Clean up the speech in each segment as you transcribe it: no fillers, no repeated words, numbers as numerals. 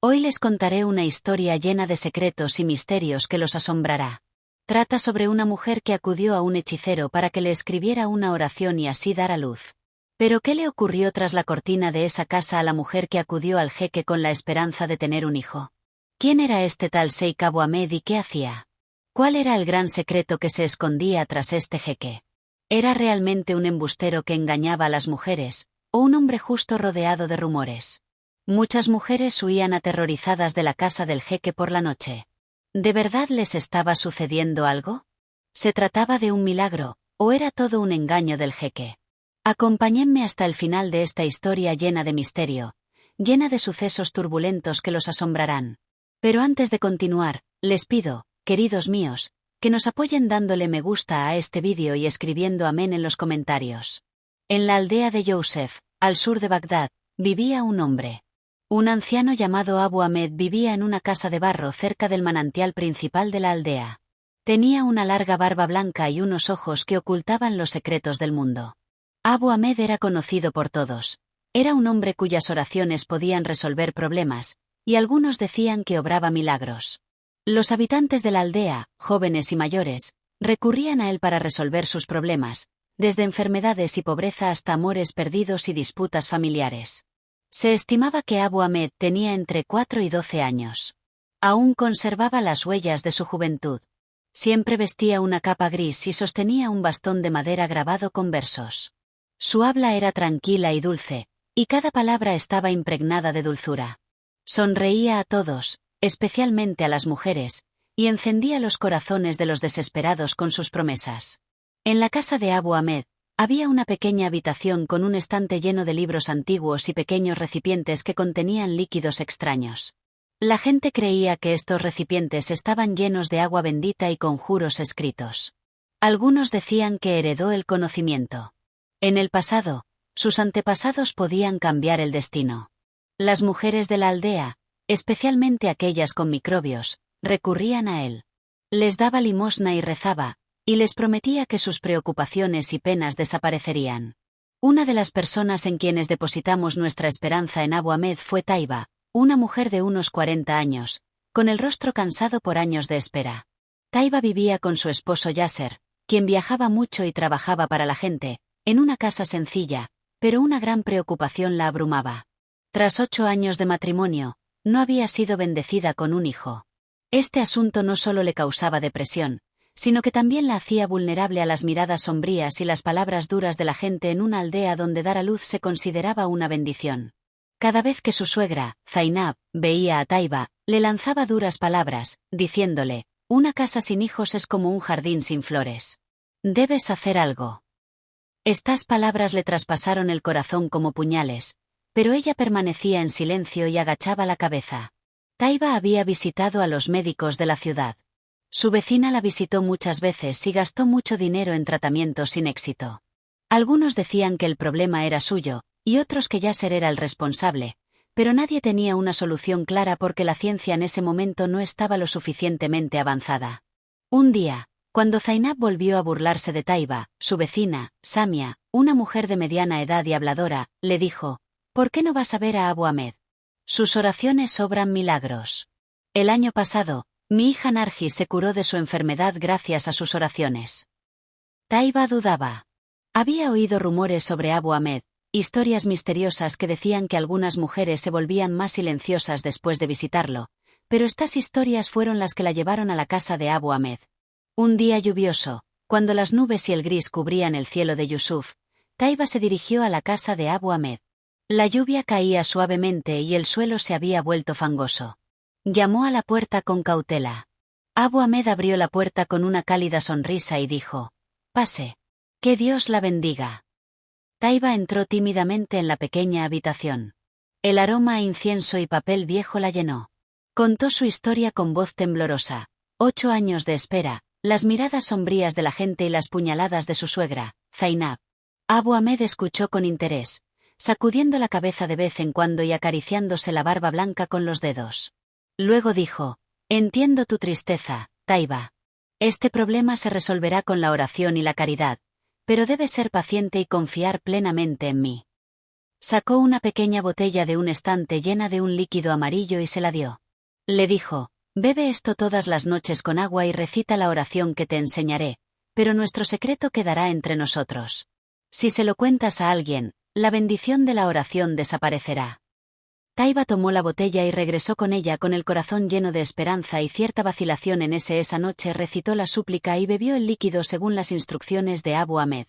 Hoy les contaré una historia llena de secretos y misterios que los asombrará. Trata sobre una mujer que acudió a un hechicero para que le escribiera una oración y así dar a luz. Pero ¿qué le ocurrió tras la cortina de esa casa a la mujer que acudió al jeque con la esperanza de tener un hijo? ¿Quién era este tal Sheikh Abu Ahmed y qué hacía? ¿Cuál era el gran secreto que se escondía tras este jeque? ¿Era realmente un embustero que engañaba a las mujeres, o un hombre justo rodeado de rumores? Muchas mujeres huían aterrorizadas de la casa del jeque por la noche. ¿De verdad les estaba sucediendo algo? ¿Se trataba de un milagro, o era todo un engaño del jeque? Acompáñenme hasta el final de esta historia llena de misterio, llena de sucesos turbulentos que los asombrarán. Pero antes de continuar, les pido, queridos míos, que nos apoyen dándole me gusta a este vídeo y escribiendo amén en los comentarios. En la aldea de Youssef, al sur de Bagdad, vivía un hombre. Un anciano llamado Abu Ahmed vivía en una casa de barro cerca del manantial principal de la aldea. Tenía una larga barba blanca y unos ojos que ocultaban los secretos del mundo. Abu Ahmed era conocido por todos. Era un hombre cuyas oraciones podían resolver problemas, y algunos decían que obraba milagros. Los habitantes de la aldea, jóvenes y mayores, recurrían a él para resolver sus problemas, desde enfermedades y pobreza hasta amores perdidos y disputas familiares. Se estimaba que Abu Ahmed tenía entre 4 y 12 años. Aún conservaba las huellas de su juventud. Siempre vestía una capa gris y sostenía un bastón de madera grabado con versos. Su habla era tranquila y dulce, y cada palabra estaba impregnada de dulzura. Sonreía a todos, especialmente a las mujeres, y encendía los corazones de los desesperados con sus promesas. En la casa de Abu Ahmed, había una pequeña habitación con un estante lleno de libros antiguos y pequeños recipientes que contenían líquidos extraños. La gente creía que estos recipientes estaban llenos de agua bendita y conjuros escritos. Algunos decían que heredó el conocimiento. En el pasado, sus antepasados podían cambiar el destino. Las mujeres de la aldea, especialmente aquellas con microbios, recurrían a él. Les daba limosna y rezaba, y les prometía que sus preocupaciones y penas desaparecerían. Una de las personas en quienes depositamos nuestra esperanza en Abu Ahmed fue Taiba, una mujer de unos 40 años, con el rostro cansado por años de espera. Taiba vivía con su esposo Yasser, quien viajaba mucho y trabajaba para la gente, en una casa sencilla, pero una gran preocupación la abrumaba. Tras 8 años de matrimonio, no había sido bendecida con un hijo. Este asunto no solo le causaba depresión, sino que también la hacía vulnerable a las miradas sombrías y las palabras duras de la gente en una aldea donde dar a luz se consideraba una bendición. Cada vez que su suegra, Zainab, veía a Taiba, le lanzaba duras palabras, diciéndole, una casa sin hijos es como un jardín sin flores. Debes hacer algo. Estas palabras le traspasaron el corazón como puñales, pero ella permanecía en silencio y agachaba la cabeza. Taiba había visitado a los médicos de la ciudad. Su vecina la visitó muchas veces y gastó mucho dinero en tratamientos sin éxito. Algunos decían que el problema era suyo, y otros que Yasser era el responsable, pero nadie tenía una solución clara porque la ciencia en ese momento no estaba lo suficientemente avanzada. Un día, cuando Zainab volvió a burlarse de Taiba, su vecina, Samia, una mujer de mediana edad y habladora, le dijo, ¿por qué no vas a ver a Abu Ahmed? Sus oraciones obran milagros. El año pasado, mi hija Nargis se curó de su enfermedad gracias a sus oraciones. Taiba dudaba. Había oído rumores sobre Abu Ahmed, historias misteriosas que decían que algunas mujeres se volvían más silenciosas después de visitarlo, pero estas historias fueron las que la llevaron a la casa de Abu Ahmed. Un día lluvioso, cuando las nubes y el gris cubrían el cielo de Yusuf, Taiba se dirigió a la casa de Abu Ahmed. La lluvia caía suavemente y el suelo se había vuelto fangoso. Llamó a la puerta con cautela. Abu Ahmed abrió la puerta con una cálida sonrisa y dijo, «Pase. Que Dios la bendiga». Taiba entró tímidamente en la pequeña habitación. El aroma a incienso y papel viejo la llenó. Contó su historia con voz temblorosa. 8 años de espera, las miradas sombrías de la gente y las puñaladas de su suegra, Zainab. Abu Ahmed escuchó con interés, sacudiendo la cabeza de vez en cuando y acariciándose la barba blanca con los dedos. Luego dijo, «Entiendo tu tristeza, Taiba. Este problema se resolverá con la oración y la caridad, pero debes ser paciente y confiar plenamente en mí». Sacó una pequeña botella de un estante llena de un líquido amarillo y se la dio. Le dijo: bebe esto todas las noches con agua y recita la oración que te enseñaré, pero nuestro secreto quedará entre nosotros. Si se lo cuentas a alguien, la bendición de la oración desaparecerá. Taiba tomó la botella y regresó con ella con el corazón lleno de esperanza y cierta vacilación. Esa noche recitó la súplica y bebió el líquido según las instrucciones de Abu Ahmed.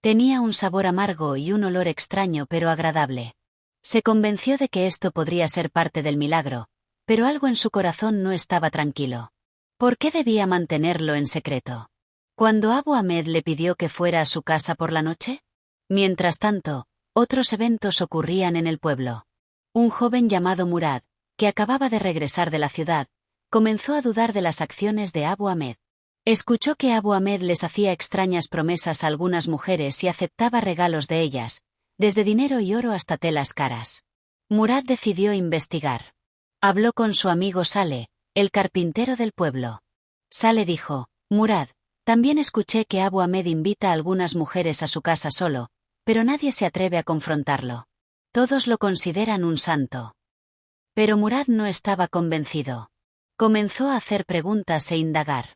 Tenía un sabor amargo y un olor extraño pero agradable. Se convenció de que esto podría ser parte del milagro, pero algo en su corazón no estaba tranquilo. ¿Por qué debía mantenerlo en secreto? ¿Cuando Abu Ahmed le pidió que fuera a su casa por la noche? Mientras tanto, otros eventos ocurrían en el pueblo. Un joven llamado Murad, que acababa de regresar de la ciudad, comenzó a dudar de las acciones de Abu Ahmed. Escuchó que Abu Ahmed les hacía extrañas promesas a algunas mujeres y aceptaba regalos de ellas, desde dinero y oro hasta telas caras. Murad decidió investigar. Habló con su amigo Saleh, el carpintero del pueblo. Saleh dijo: Murad, también escuché que Abu Ahmed invita a algunas mujeres a su casa solo, pero nadie se atreve a confrontarlo. Todos lo consideran un santo. Pero Murad no estaba convencido. Comenzó a hacer preguntas e indagar.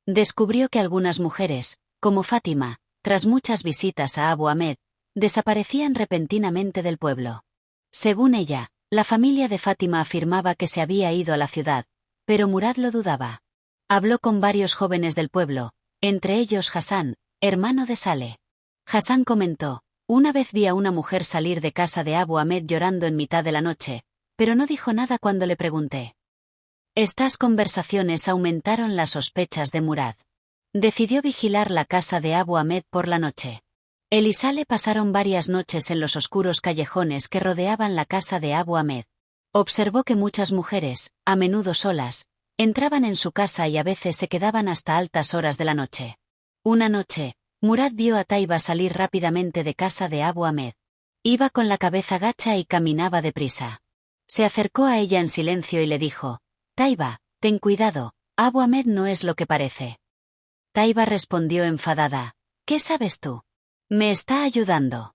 Descubrió que algunas mujeres, como Fátima, tras muchas visitas a Abu Ahmed, desaparecían repentinamente del pueblo. Según ella, la familia de Fátima afirmaba que se había ido a la ciudad, pero Murad lo dudaba. Habló con varios jóvenes del pueblo, entre ellos Hassan, hermano de Saleh. Hassan comentó: una vez vi a una mujer salir de casa de Abu Ahmed llorando en mitad de la noche, pero no dijo nada cuando le pregunté. Estas conversaciones aumentaron las sospechas de Murad. Decidió vigilar la casa de Abu Ahmed por la noche. Él y Saleh pasaron varias noches en los oscuros callejones que rodeaban la casa de Abu Ahmed. Observó que muchas mujeres, a menudo solas, entraban en su casa y a veces se quedaban hasta altas horas de la noche. Una noche, Murad vio a Taiba salir rápidamente de casa de Abu Ahmed. Iba con la cabeza gacha y caminaba deprisa. Se acercó a ella en silencio y le dijo: Taiba, ten cuidado, Abu Ahmed no es lo que parece. Taiba respondió enfadada: ¿qué sabes tú? Me está ayudando.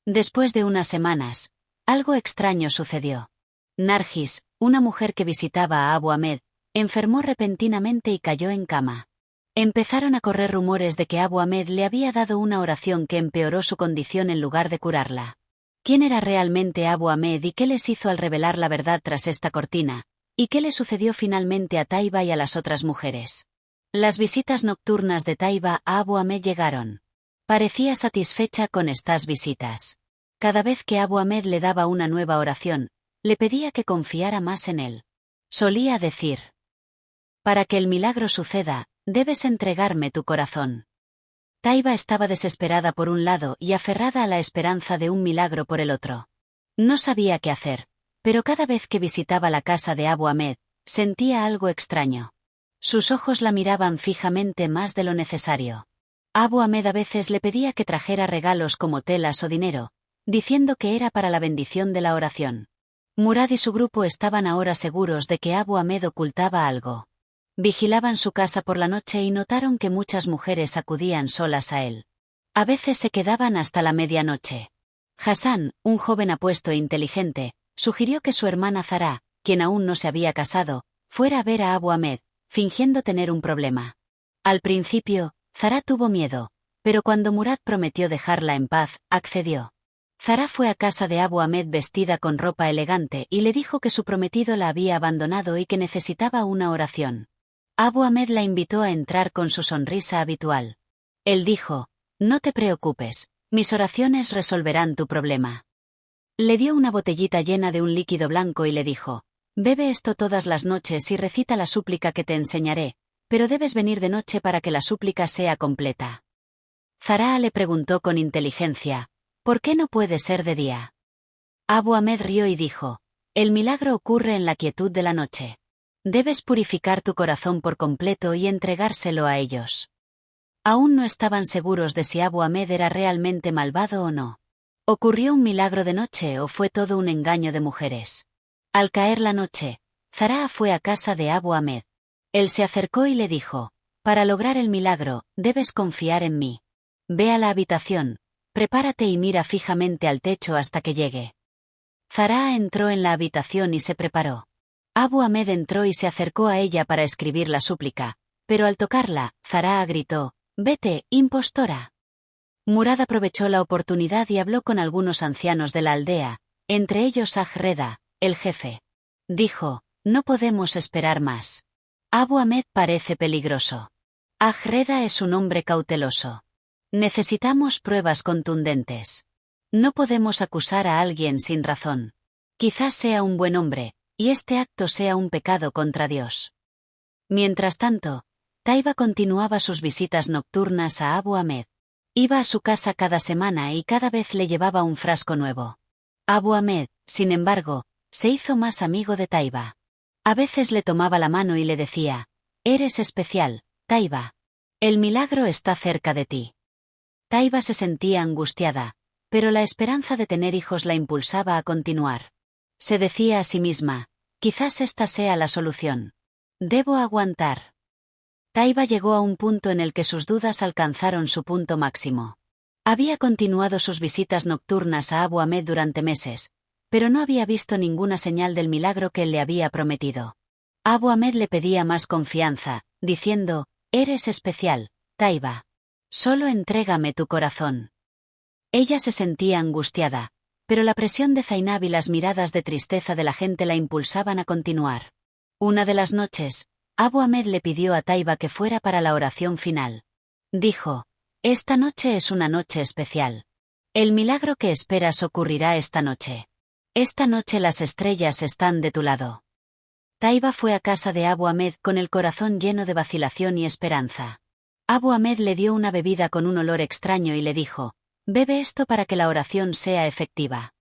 Después de unas semanas, algo extraño sucedió. Nargis, una mujer que visitaba a Abu Ahmed, enfermó repentinamente y cayó en cama. Empezaron a correr rumores de que Abu Ahmed le había dado una oración que empeoró su condición en lugar de curarla. ¿Quién era realmente Abu Ahmed y qué les hizo al revelar la verdad tras esta cortina? ¿Y qué le sucedió finalmente a Taiba y a las otras mujeres? Las visitas nocturnas de Taiba a Abu Ahmed llegaron. Parecía satisfecha con estas visitas. Cada vez que Abu Ahmed le daba una nueva oración, le pedía que confiara más en él. Solía decir: para que el milagro suceda, debes entregarme tu corazón. Taiba estaba desesperada por un lado y aferrada a la esperanza de un milagro por el otro. No sabía qué hacer, pero cada vez que visitaba la casa de Abu Ahmed, sentía algo extraño. Sus ojos la miraban fijamente más de lo necesario. Abu Ahmed a veces le pedía que trajera regalos como telas o dinero, diciendo que era para la bendición de la oración. Murad y su grupo estaban ahora seguros de que Abu Ahmed ocultaba algo. Vigilaban su casa por la noche y notaron que muchas mujeres acudían solas a él. A veces se quedaban hasta la medianoche. Hassan, un joven apuesto e inteligente, sugirió que su hermana Zara, quien aún no se había casado, fuera a ver a Abu Ahmed, fingiendo tener un problema. Al principio, Zara tuvo miedo, pero cuando Murad prometió dejarla en paz, accedió. Zara fue a casa de Abu Ahmed vestida con ropa elegante y le dijo que su prometido la había abandonado y que necesitaba una oración. Abu Ahmed la invitó a entrar con su sonrisa habitual. Él dijo: no te preocupes, mis oraciones resolverán tu problema. Le dio una botellita llena de un líquido blanco y le dijo: bebe esto todas las noches y recita la súplica que te enseñaré, pero debes venir de noche para que la súplica sea completa. Zara le preguntó con inteligencia: ¿por qué no puede ser de día? Abu Ahmed rió y dijo: el milagro ocurre en la quietud de la noche. Debes purificar tu corazón por completo y entregárselo a ellos. Aún no estaban seguros de si Abu Ahmed era realmente malvado o no. ¿Ocurrió un milagro de noche o fue todo un engaño de mujeres? Al caer la noche, Zara fue a casa de Abu Ahmed. Él se acercó y le dijo: para lograr el milagro, debes confiar en mí. Ve a la habitación, prepárate y mira fijamente al techo hasta que llegue. Zahra entró en la habitación y se preparó. Abu Ahmed entró y se acercó a ella para escribir la súplica, pero al tocarla, Zahra gritó: «¡Vete, impostora!». Murad aprovechó la oportunidad y habló con algunos ancianos de la aldea, entre ellos Aj-Reda, el jefe. Dijo: «No podemos esperar más. Abu Ahmed parece peligroso. Aj-Reda es un hombre cauteloso. Necesitamos pruebas contundentes. No podemos acusar a alguien sin razón. Quizás sea un buen hombre, y este acto sea un pecado contra Dios». Mientras tanto, Taiba continuaba sus visitas nocturnas a Abu Ahmed. Iba a su casa cada semana y cada vez le llevaba un frasco nuevo. Abu Ahmed, sin embargo, se hizo más amigo de Taiba. A veces le tomaba la mano y le decía: «Eres especial, Taiba. El milagro está cerca de ti». Taiba se sentía angustiada, pero la esperanza de tener hijos la impulsaba a continuar. Se decía a sí misma: «Quizás esta sea la solución. Debo aguantar». Taiba llegó a un punto en el que sus dudas alcanzaron su punto máximo. Había continuado sus visitas nocturnas a Abu Ahmed durante meses, pero no había visto ninguna señal del milagro que él le había prometido. Abu Ahmed le pedía más confianza, diciendo: «Eres especial, Taiba. Solo entrégame tu corazón». Ella se sentía angustiada, pero la presión de Zainab y las miradas de tristeza de la gente la impulsaban a continuar. Una de las noches, Abu Ahmed le pidió a Taiba que fuera para la oración final. Dijo: «Esta noche es una noche especial. El milagro que esperas ocurrirá esta noche. Esta noche las estrellas están de tu lado». Taiba fue a casa de Abu Ahmed con el corazón lleno de vacilación y esperanza. Abu Ahmed le dio una bebida con un olor extraño y le dijo: «Bebe esto para que la oración sea efectiva».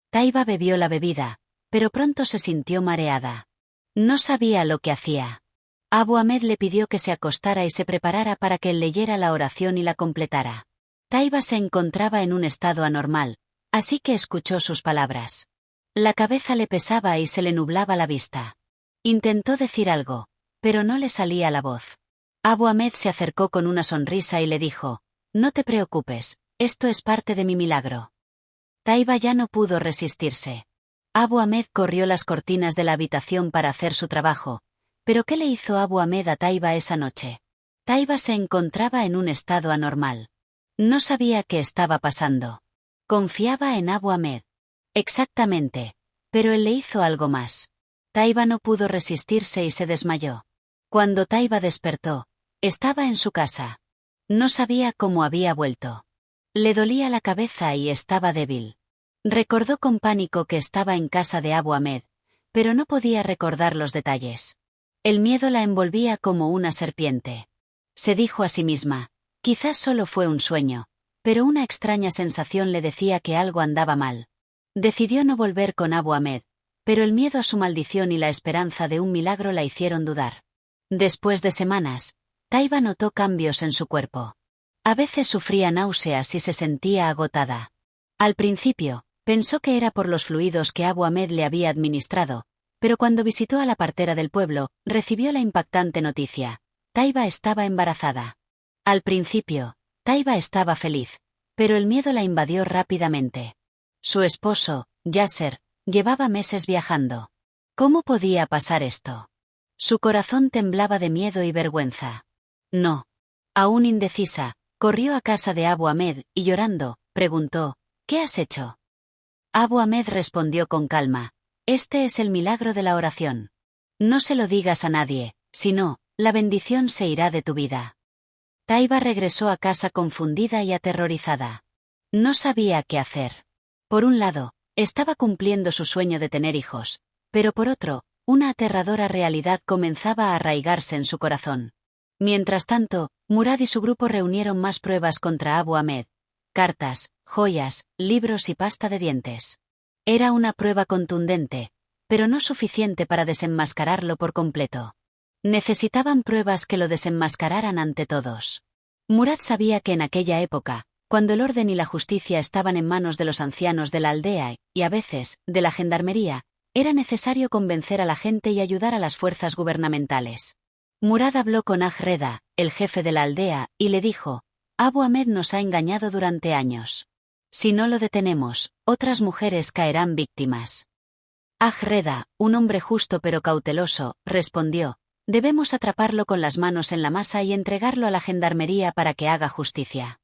Taiba bebió la bebida, pero pronto se sintió mareada. No sabía lo que hacía. Abu Ahmed le pidió que se acostara y se preparara para que él leyera la oración y la completara. Taiba se encontraba en un estado anormal, así que escuchó sus palabras. La cabeza le pesaba y se le nublaba la vista. Intentó decir algo, pero no le salía la voz. Abu Ahmed se acercó con una sonrisa y le dijo: «No te preocupes, esto es parte de mi milagro». Taiba ya no pudo resistirse. Abu Ahmed corrió las cortinas de la habitación para hacer su trabajo. ¿Pero qué le hizo Abu Ahmed a Taiba esa noche? Taiba se encontraba en un estado anormal. No sabía qué estaba pasando. Confiaba en Abu Ahmed. Exactamente. Pero él le hizo algo más. Taiba no pudo resistirse y se desmayó. Cuando Taiba despertó, estaba en su casa. No sabía cómo había vuelto. Le dolía la cabeza y estaba débil. Recordó con pánico que estaba en casa de Abu Ahmed, pero no podía recordar los detalles. El miedo la envolvía como una serpiente. Se dijo a sí misma: «Quizás solo fue un sueño», pero una extraña sensación le decía que algo andaba mal. Decidió no volver con Abu Ahmed, pero el miedo a su maldición y la esperanza de un milagro la hicieron dudar. Después de semanas, Taiba notó cambios en su cuerpo. A veces sufría náuseas y se sentía agotada. Al principio, pensó que era por los fluidos que Abu Ahmed le había administrado, pero cuando visitó a la partera del pueblo, recibió la impactante noticia: Taiba estaba embarazada. Al principio, Taiba estaba feliz, pero el miedo la invadió rápidamente. Su esposo, Yasser, llevaba meses viajando. ¿Cómo podía pasar esto? Su corazón temblaba de miedo y vergüenza. No. Aún indecisa, corrió a casa de Abu Ahmed y llorando, preguntó: «¿Qué has hecho?». Abu Ahmed respondió con calma: «Este es el milagro de la oración. No se lo digas a nadie, si no, la bendición se irá de tu vida». Taiba regresó a casa confundida y aterrorizada. No sabía qué hacer. Por un lado, estaba cumpliendo su sueño de tener hijos, pero por otro, una aterradora realidad comenzaba a arraigarse en su corazón. Mientras tanto, Murad y su grupo reunieron más pruebas contra Abu Ahmed: cartas, joyas, libros y pasta de dientes. Era una prueba contundente, pero no suficiente para desenmascararlo por completo. Necesitaban pruebas que lo desenmascararan ante todos. Murad sabía que en aquella época, cuando el orden y la justicia estaban en manos de los ancianos de la aldea y, a veces, de la gendarmería, era necesario convencer a la gente y ayudar a las fuerzas gubernamentales. Murad habló con Aj-Reda, el jefe de la aldea, y le dijo: Abu Ahmed nos ha engañado durante años. Si no lo detenemos, otras mujeres caerán víctimas. Reda, un hombre justo pero cauteloso, respondió: debemos atraparlo con las manos en la masa y entregarlo a la gendarmería para que haga justicia.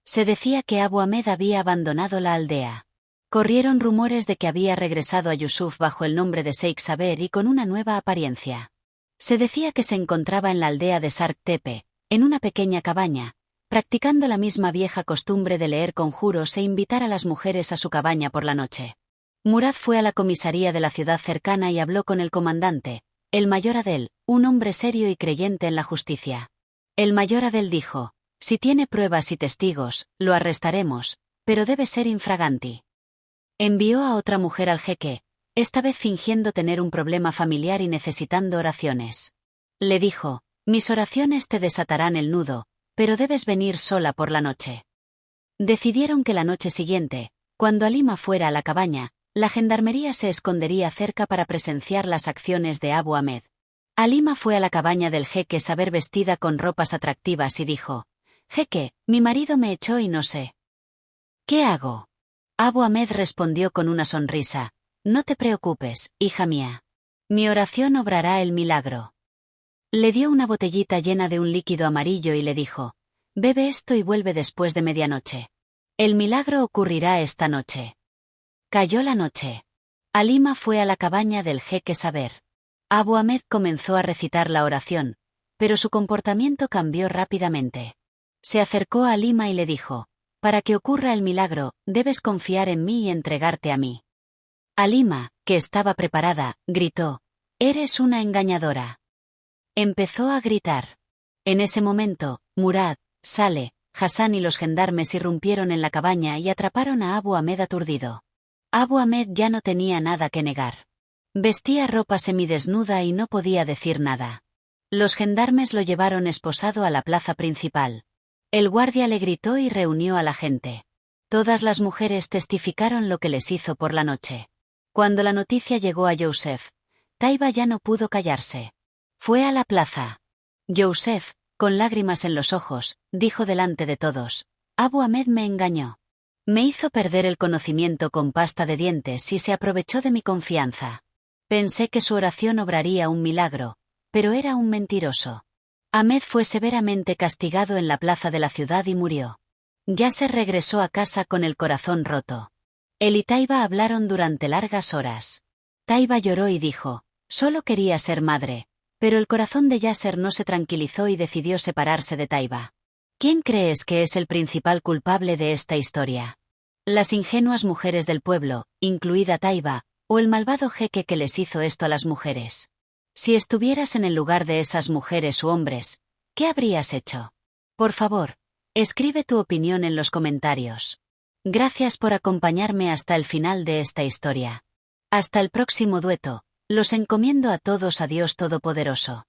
Se decía que Abu Ahmed había abandonado la aldea. Corrieron rumores de que había regresado a Yusuf bajo el nombre de Sheikh Saber y con una nueva apariencia. Se decía que se encontraba en la aldea de Sark Tepe, en una pequeña cabaña, practicando la misma vieja costumbre de leer conjuros e invitar a las mujeres a su cabaña por la noche. Murad fue a la comisaría de la ciudad cercana y habló con el comandante, el mayor Adel, un hombre serio y creyente en la justicia. El mayor Adel dijo: si tiene pruebas y testigos, lo arrestaremos, pero debe ser infraganti. Envió a otra mujer al jeque, esta vez fingiendo tener un problema familiar y necesitando oraciones. Le dijo: mis oraciones te desatarán el nudo, pero debes venir sola por la noche. Decidieron que la noche siguiente, cuando Halima fuera a la cabaña, la gendarmería se escondería cerca para presenciar las acciones de Abu Ahmed. Halima fue a la cabaña del jeque Saber vestida con ropas atractivas y dijo: jeque, mi marido me echó y no sé. ¿Qué hago? Abu Ahmed respondió con una sonrisa: no te preocupes, hija mía. Mi oración obrará el milagro. Le dio una botellita llena de un líquido amarillo y le dijo: bebe esto y vuelve después de medianoche. El milagro ocurrirá esta noche. Cayó la noche. Halima fue a la cabaña del jeque Saber. Abu Ahmed comenzó a recitar la oración, pero su comportamiento cambió rápidamente. Se acercó a Halima y le dijo: para que ocurra el milagro, debes confiar en mí y entregarte a mí. Halima, que estaba preparada, gritó: eres una engañadora. Empezó a gritar. En ese momento, Murad, Saleh, Hassan y los gendarmes irrumpieron en la cabaña y atraparon a Abu Ahmed aturdido. Abu Ahmed ya no tenía nada que negar. Vestía ropa semidesnuda y no podía decir nada. Los gendarmes lo llevaron esposado a la plaza principal. El guardia le gritó y reunió a la gente. Todas las mujeres testificaron lo que les hizo por la noche. Cuando la noticia llegó a Yusuf, Taiba ya no pudo callarse. Fue a la plaza. Yusuf, con lágrimas en los ojos, dijo delante de todos: Abu Ahmed me engañó. Me hizo perder el conocimiento con pasta de dientes y se aprovechó de mi confianza. Pensé que su oración obraría un milagro, pero era un mentiroso. Ahmed fue severamente castigado en la plaza de la ciudad y murió. Yasser regresó a casa con el corazón roto. Él y Taiba hablaron durante largas horas. Taiba lloró y dijo: solo quería ser madre. Pero el corazón de Yasser no se tranquilizó y decidió separarse de Taiba. ¿Quién crees que es el principal culpable de esta historia? ¿Las ingenuas mujeres del pueblo, incluida Taiba, o el malvado jeque que les hizo esto a las mujeres? Si estuvieras en el lugar de esas mujeres u hombres, ¿qué habrías hecho? Por favor, escribe tu opinión en los comentarios. Gracias por acompañarme hasta el final de esta historia. Hasta el próximo dueto. Los encomiendo a todos a Dios Todopoderoso.